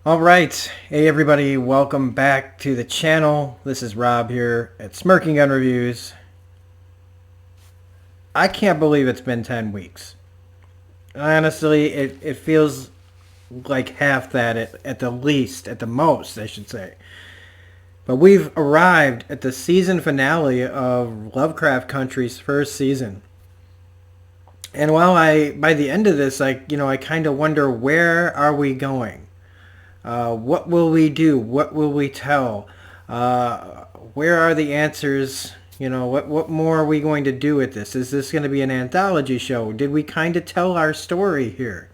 All right. Hey, everybody. Welcome back to the channel. This is Rob here at Smirking Gun Reviews. I can't believe it's been 10 weeks. Honestly, it feels like half that at the least, at the most, I should say. But we've arrived at the season finale of Lovecraft Country's first season. And by the end of this, I kind of wonder, where are we going? What will we do? What will we tell? Where are the answers? What more are we going to do with this? Is this going to be an anthology show? Did we kind of tell our story here?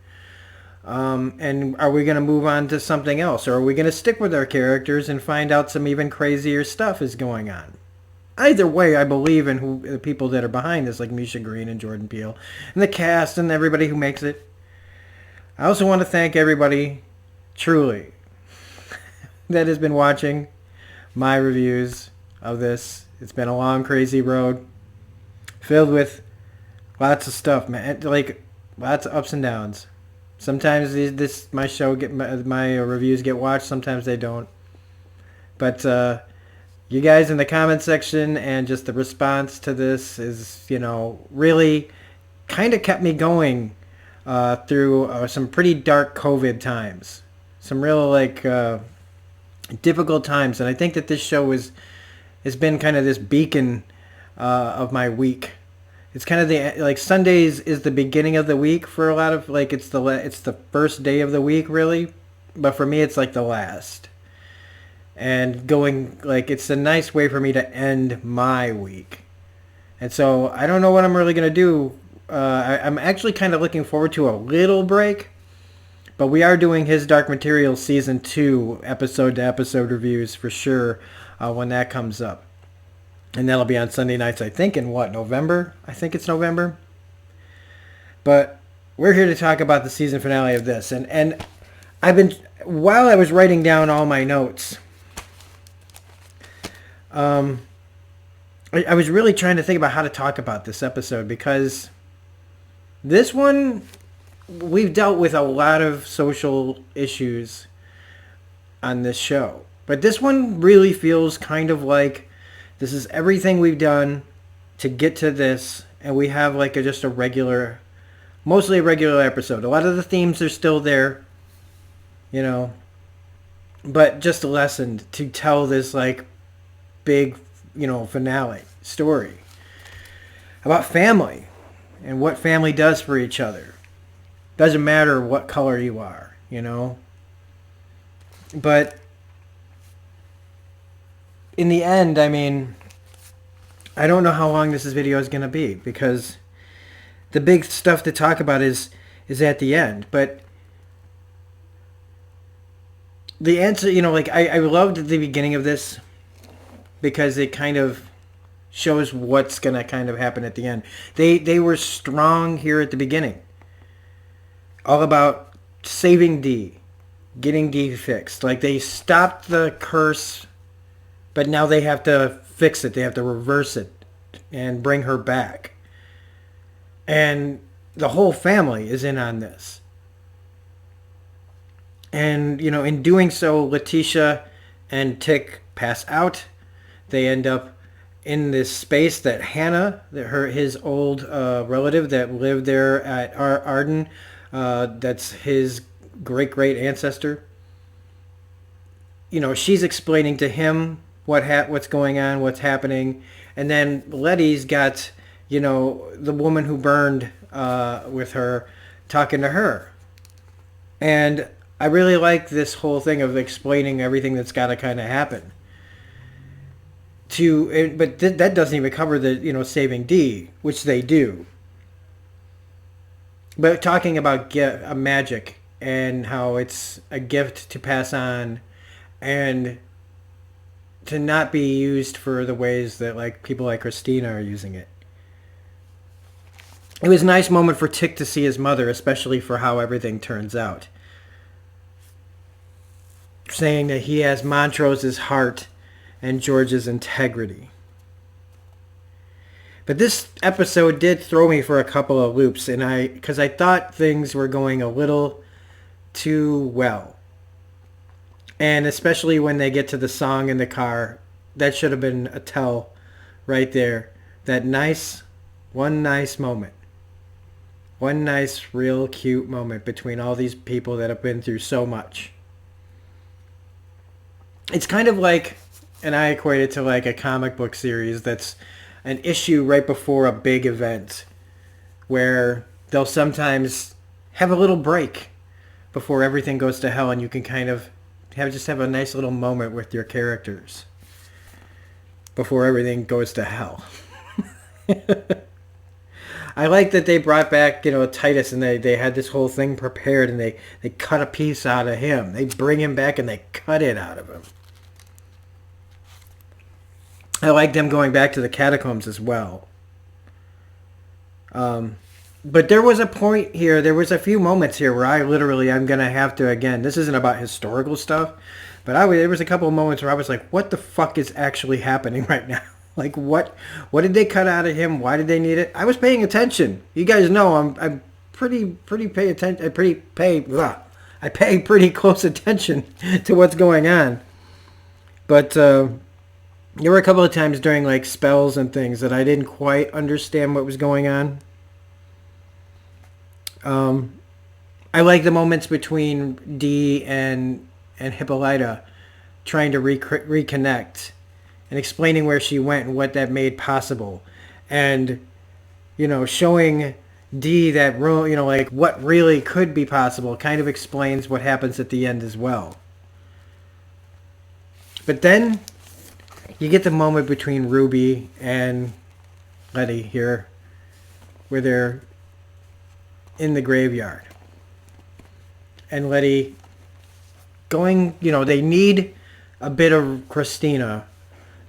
And are we going to move on to something else? Or are we going to stick with our characters and find out some even crazier stuff is going on? Either way, I believe in the people that are behind this, like Misha Green and Jordan Peele, and the cast and everybody who makes it. I also want to thank everybody, truly, that has been watching my reviews of this. It's been a long, crazy road filled with lots of stuff, man. Like lots of ups and downs. Sometimes my reviews get watched. Sometimes they don't. But you guys in the comment section and just the response to this is, really kind of kept me going through some pretty dark COVID times. Some real difficult times, and I think that this show has been kind of this beacon of my week. It's kind of Sundays is the beginning of the week for a lot of it's the first day of the week really, but for me it's like the last. And going it's a nice way for me to end my week. And so I don't know what I'm really gonna do. I'm actually kind of looking forward to a little break. But we are doing His Dark Materials Season 2 episode-to-episode reviews for sure when that comes up. And that'll be on Sunday nights, I think, in November? I think it's November. But we're here to talk about the season finale of this. And while I was writing down all my notes, I was really trying to think about how to talk about this episode, because this one, we've dealt with a lot of social issues on this show. But this one really feels kind of like this is everything we've done to get to this, and we have mostly a regular episode. A lot of the themes are still there, but just lessened to tell this big, finale story about family and what family does for each other. Doesn't matter what color you are, But in the end, I don't know how long this video is going to be, because the big stuff to talk about is at the end. But the answer, I loved the beginning of this because it kind of shows what's going to kind of happen at the end. They were strong here at the beginning. All about saving Dee, getting Dee fixed. They stopped the curse, but now they have to fix it. They have to reverse it and bring her back. And the whole family is in on this. And, in doing so, Letitia and Tick pass out. They end up in this space that Hannah, his old relative that lived there at Arden, that's his great ancestor. She's explaining to him what's going on, what's happening, and then Letty's got the woman who burned with her talking to her. And I really like this whole thing of explaining everything that's got to kind of happen. But that doesn't even cover the saving Dee, which they do. But talking about magic and how it's a gift to pass on and to not be used for the ways that people like Christina are using it. It was a nice moment for Tick to see his mother, especially for how everything turns out. Saying that he has Montrose's heart and George's integrity. But this episode did throw me for a couple of loops, because I thought things were going a little too well. And especially when they get to the song in the car, that should have been a tell right there. That nice, one nice moment. One nice, real cute moment between all these people that have been through so much. It's kind of like, and I equate it to like a comic book series that's an issue right before a big event where they'll sometimes have a little break before everything goes to hell, and you can kind of have a nice little moment with your characters before everything goes to hell. I like that they brought back, Titus, and they had this whole thing prepared, and they cut a piece out of him. They bring him back and they cut it out of him. I like them going back to the catacombs as well. But there was a point here, there was a few moments here where I'm going to have to, again, this isn't about historical stuff, but there was a couple of moments where I was like, what the fuck is actually happening right now? Like, what did they cut out of him? Why did they need it? I was paying attention. You guys know I'm pretty pay attention. I pay pretty close attention to what's going on. But there were a couple of times during like spells and things that I didn't quite understand what was going on. I like the moments between Dee and Hippolyta trying to reconnect and explaining where she went and what that made possible. And, showing Dee that, like what really could be possible kind of explains what happens at the end as well. But then you get the moment between Ruby and Letty here where they're in the graveyard. And Letty going, they need a bit of Christina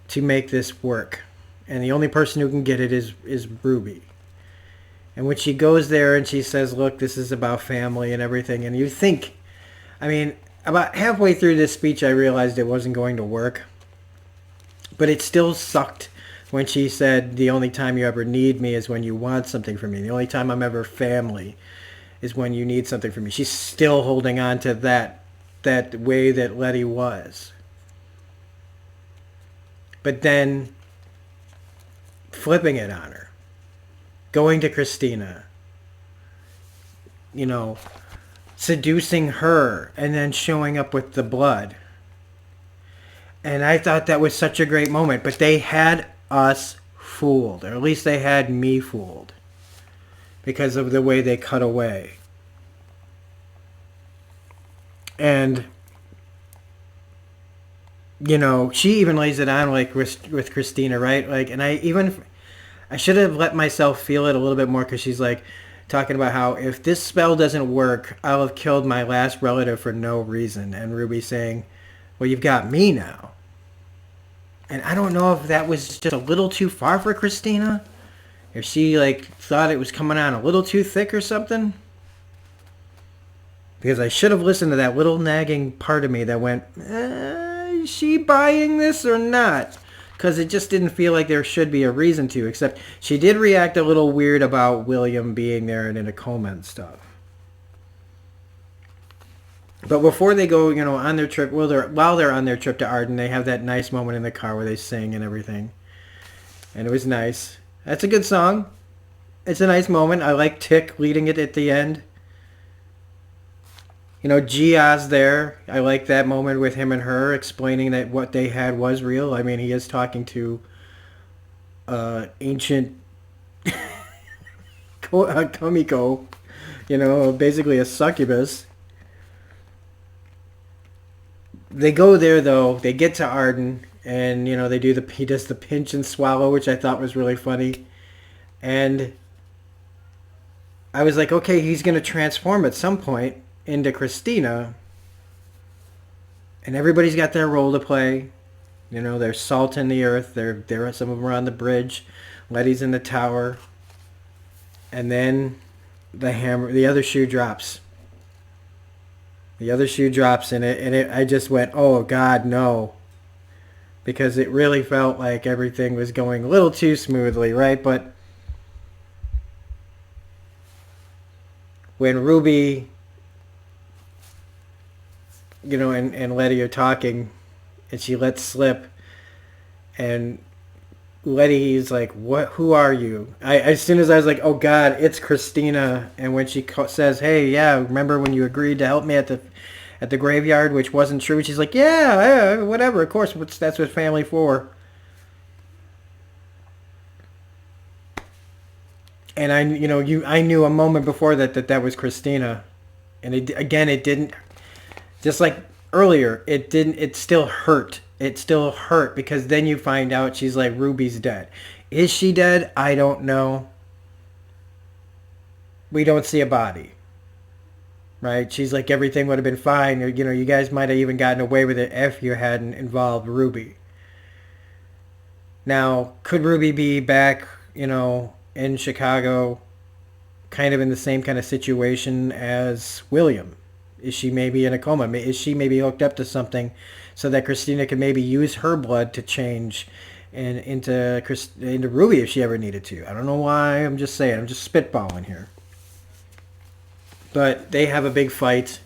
to make this work. And the only person who can get it is Ruby. And when she goes there and she says, look, this is about family and everything. And you think, about halfway through this speech, I realized it wasn't going to work. But it still sucked when she said, the only time you ever need me is when you want something from me. The only time I'm ever family is when you need something from me. She's still holding on to that way that Letty was. But then flipping it on her. Going to Christina. Seducing her and then showing up with the blood. And I thought that was such a great moment. But they had us fooled. Or at least they had me fooled. Because of the way they cut away. And she even lays it on like with Christina, right? Like, and I should have let myself feel it a little bit more, because she's like talking about how if this spell doesn't work, I'll have killed my last relative for no reason. And Ruby saying, well, you've got me now. And I don't know if that was just a little too far for Christina. If she like thought it was coming on a little too thick or something. Because I should have listened to that little nagging part of me that went, is she buying this or not? Because it just didn't feel like there should be a reason to, except she did react a little weird about William being there and in a coma and stuff. But before they go, on their trip, while they're on their trip to Arden, they have that nice moment in the car where they sing and everything. And it was nice. That's a good song. It's a nice moment. I like Tick leading it at the end. Gia's there. I like that moment with him and her explaining that what they had was real. He is talking to ancient Komiko, basically a succubus. They go there, though. They get to Arden, and, he does the pinch and swallow, which I thought was really funny. And I was like, okay, he's going to transform at some point into Christina, and everybody's got their role to play. They're salt in the earth. There are some of them are on the bridge. Letty's in the tower, and then the other shoe drops. The other shoe drops, and I just went, oh God, no, because it really felt like everything was going a little too smoothly, right? But when Ruby and Letty are talking, and she lets slip, and Letty's like, "What? Who are you?" As soon as I was like, "Oh God, it's Christina," and when she says, "Hey, yeah, remember when you agreed to help me at the graveyard, which wasn't true?" She's like, "Yeah, yeah, whatever. Of course, that's what family for." And I knew a moment before that was Christina, and it didn't. Just like earlier, it didn't. It still hurt. It still hurt because then you find out she's like, Ruby's dead. Is she dead? I don't know. We don't see a body, right? She's like, everything would have been fine. Or, you guys might have even gotten away with it if you hadn't involved Ruby. Now, could Ruby be back, in Chicago, kind of in the same kind of situation as William? Is she maybe in a coma? Is she maybe hooked up to something so that Christina could maybe use her blood to change and into Ruby if she ever needed to? I don't know why. I'm just saying. I'm just spitballing here. But they have a big fight.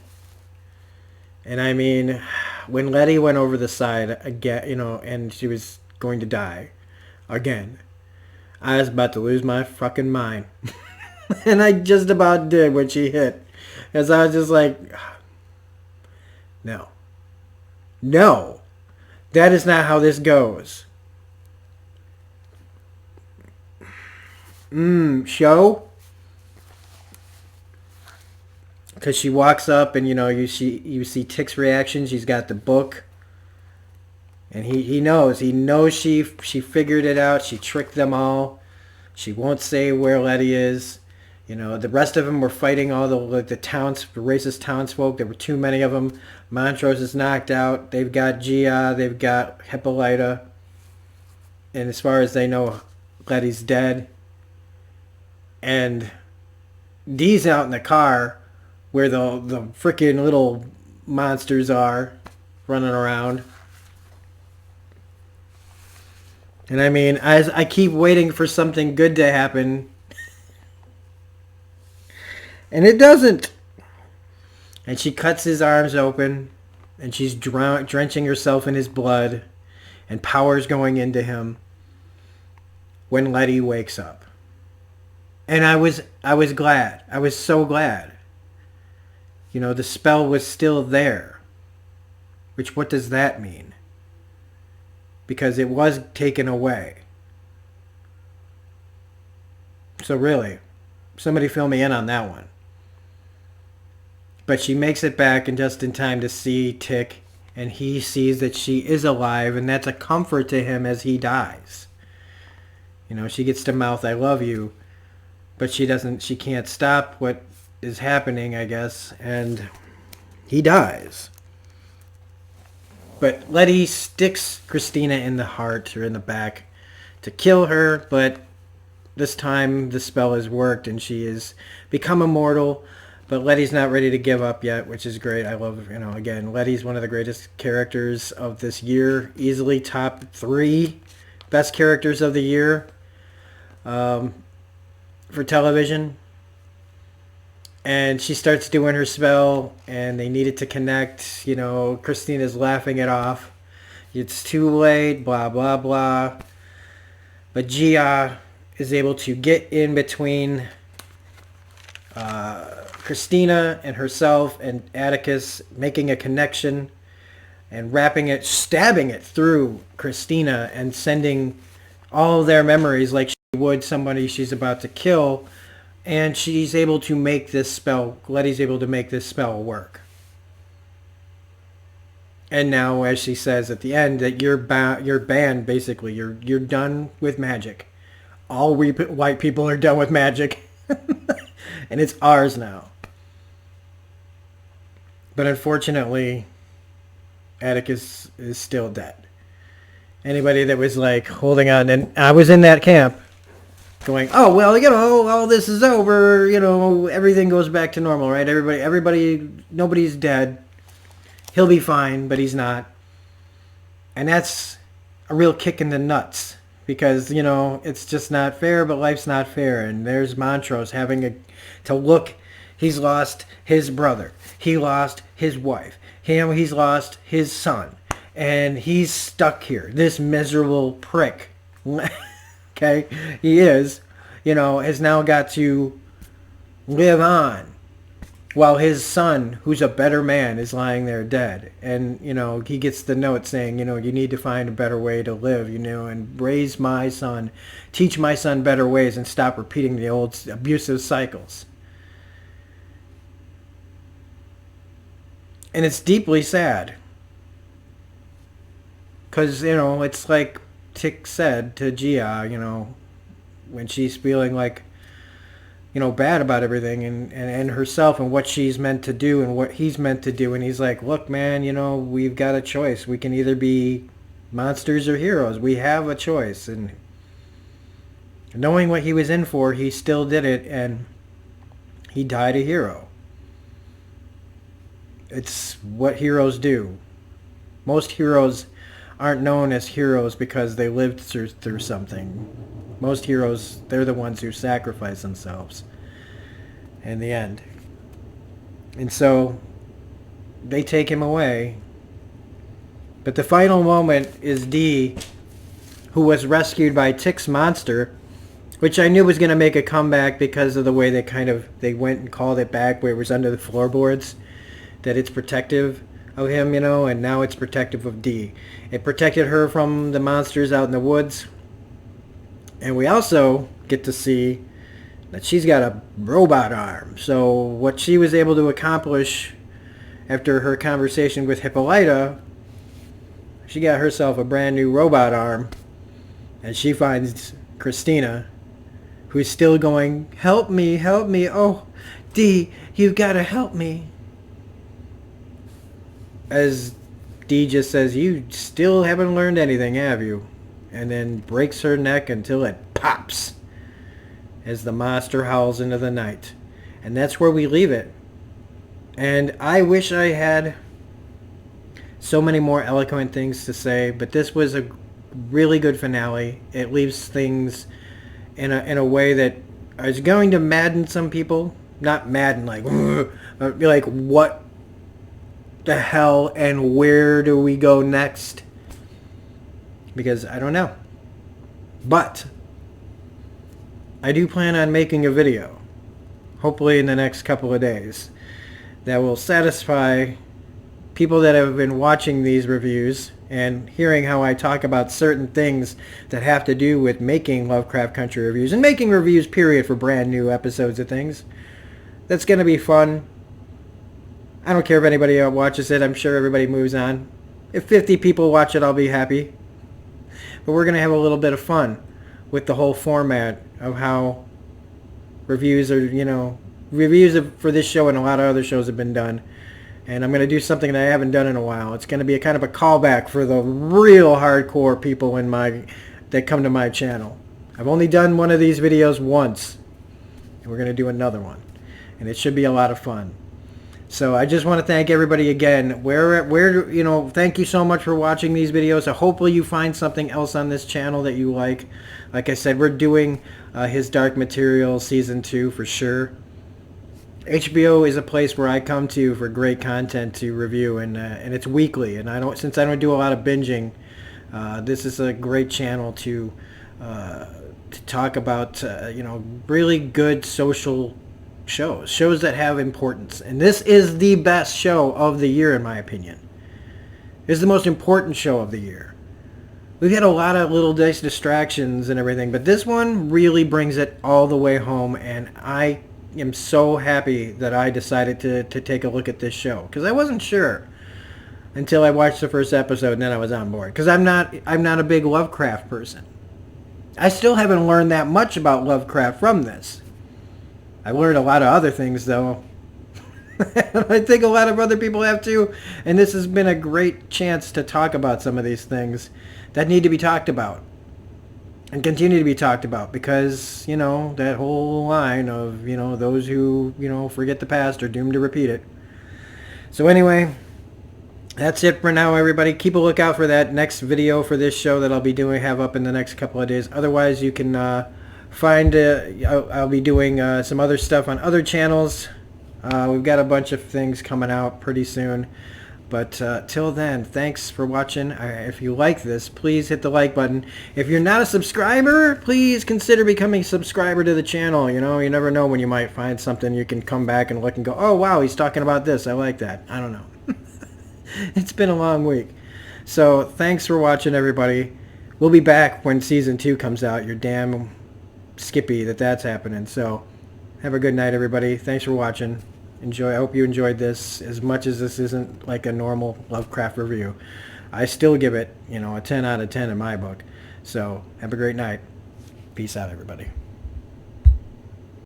And I mean, when Letty went over the side again, and she was going to die again, I was about to lose my fucking mind. And I just about did when she hit. As I was just like, no. No. That is not how this goes. Show? Because she walks up and, you see Tick's reaction. She's got the book. And he knows. He knows she figured it out. She tricked them all. She won't say where Letty is. The rest of them were fighting all the racist townsfolk. There were too many of them. Montrose is knocked out. They've got Gia. They've got Hippolyta. And as far as they know, Letty's dead. And Dee's out in the car where the freaking little monsters are running around. And I mean, as I keep waiting for something good to happen, and it doesn't. And she cuts his arms open, and she's drenching herself in his blood, and power's going into him when Letty wakes up. And I was glad. I was so glad. The spell was still there. Which, what does that mean? Because it was taken away. So really, somebody fill me in on that one. But she makes it back and just in time to see Tick, and he sees that she is alive, and that's a comfort to him as he dies. She gets to mouth, "I love you," but she can't stop what is happening, I guess, and he dies. But Letty sticks Christina in the heart or in the back to kill her, but this time the spell has worked and she has become immortal. But Letty's not ready to give up yet, which is great. I love, again, Letty's one of the greatest characters of this year. Easily top 3 best characters of the year for television. And she starts doing her spell, and they needed to connect. Christina's laughing it off. It's too late, blah, blah, blah. But Gia is able to get in between Christina and herself and Atticus, making a connection and stabbing it through Christina and sending all their memories like she would somebody she's about to kill. And she's able to make this spell, Letty's able to make this spell work. And now, as she says at the end, that you're banned, basically. You're done with magic. All white people are done with magic. And it's ours now. But unfortunately, Atticus is still dead. Anybody that was like holding on, and I was in that camp, going, oh, well, all this is over, everything goes back to normal, right? Everybody, nobody's dead. He'll be fine, but he's not. And that's a real kick in the nuts because, it's just not fair, but life's not fair. And there's Montrose having to look He's lost his brother. He lost his wife. He's lost his son. And he's stuck here. This miserable prick. Okay? He is, has now got to live on while his son, who's a better man, is lying there dead. And, he gets the note saying, you need to find a better way to live, and raise my son, teach my son better ways and stop repeating the old abusive cycles. And it's deeply sad. Because, it's like Tick said to Gia, when she's feeling like, bad about everything and herself and what she's meant to do and what he's meant to do. And he's like, look, man, we've got a choice. We can either be monsters or heroes. We have a choice. And knowing what he was in for, he still did it, and he died a hero. It's what heroes do. Most heroes aren't known as heroes because they lived through something. Most heroes, they're the ones who sacrifice themselves in the end. And so they take him away. But the final moment is Dee, who was rescued by Tick's monster, which I knew was going to make a comeback because of the way they went and called it back where it was under the floorboards, that it's protective of him, and now it's protective of Dee. It protected her from the monsters out in the woods. And we also get to see that she's got a robot arm. So what she was able to accomplish after her conversation with Hippolyta, she got herself a brand new robot arm. And she finds Christina, who's still going, help me, help me. Oh, Dee, you've got to help me. As Dee just says, you still haven't learned anything, have you? And then breaks her neck until it pops as the monster howls into the night. And that's where we leave it. And I wish I had so many more eloquent things to say, but this was a really good finale. It leaves things in a way that is going to madden some people. Not madden like, but be like, what the hell and where do we go next? Because I don't know. But I do plan on making a video, hopefully in the next couple of days, that will satisfy people that have been watching these reviews and hearing how I talk about certain things that have to do with making Lovecraft Country reviews and making reviews, period, for brand new episodes of things. That's going to be fun. I don't care if anybody watches it. I'm sure everybody moves on. If 50 people watch it, I'll be happy. But we're going to have a little bit of fun with the whole format of how reviews are, for this show and a lot of other shows have been done. And I'm going to do something that I haven't done in a while. It's going to be a kind of a callback for the real hardcore people that come to my channel. I've only done one of these videos once, and we're going to do another one. And it should be a lot of fun. So I just want to thank everybody again. Thank you so much for watching these videos. So hopefully you find something else on this channel that you like. Like I said, we're doing his Dark Material Season 2 for sure. HBO is a place where I come to for great content to review, and it's weekly. And since I don't do a lot of binging, this is a great channel to talk about really good social shows that have importance. And this is the best show of the year, in my opinion. It's the most important show of the year. We've had a lot of little distractions and everything, but this one really brings it all the way home, and I am so happy that I decided to take a look at this show, because I wasn't sure until I watched the first episode, and then I was on board, because I'm not a big Lovecraft person. I still haven't learned that much about Lovecraft from this. I learned a lot of other things, though. I think a lot of other people have too. And this has been a great chance to talk about some of these things that need to be talked about. And continue to be talked about. Because, that whole line of, those who, forget the past are doomed to repeat it. So anyway, that's it for now, everybody. Keep a lookout for that next video for this show that I'll be have up in the next couple of days. Otherwise, you can... I'll be doing some other stuff on other channels We've got a bunch of things coming out pretty soon. But till then, thanks for watching. If you like this, please hit the like button. If you're not a subscriber, please consider becoming a subscriber to the channel. You know, you never know when you might find something you can come back and look and go, oh, wow, he's talking about this. I like that. I don't know. It's been a long week. So thanks for watching, everybody. We'll be back when Season 2 comes out. You're damn skippy that's happening. So have a good night, everybody. Thanks for watching. Enjoy. I hope you enjoyed this as much as this isn't like a normal Lovecraft review. I still give it, a 10 out of 10 in my book. So have a great night. Peace out, everybody.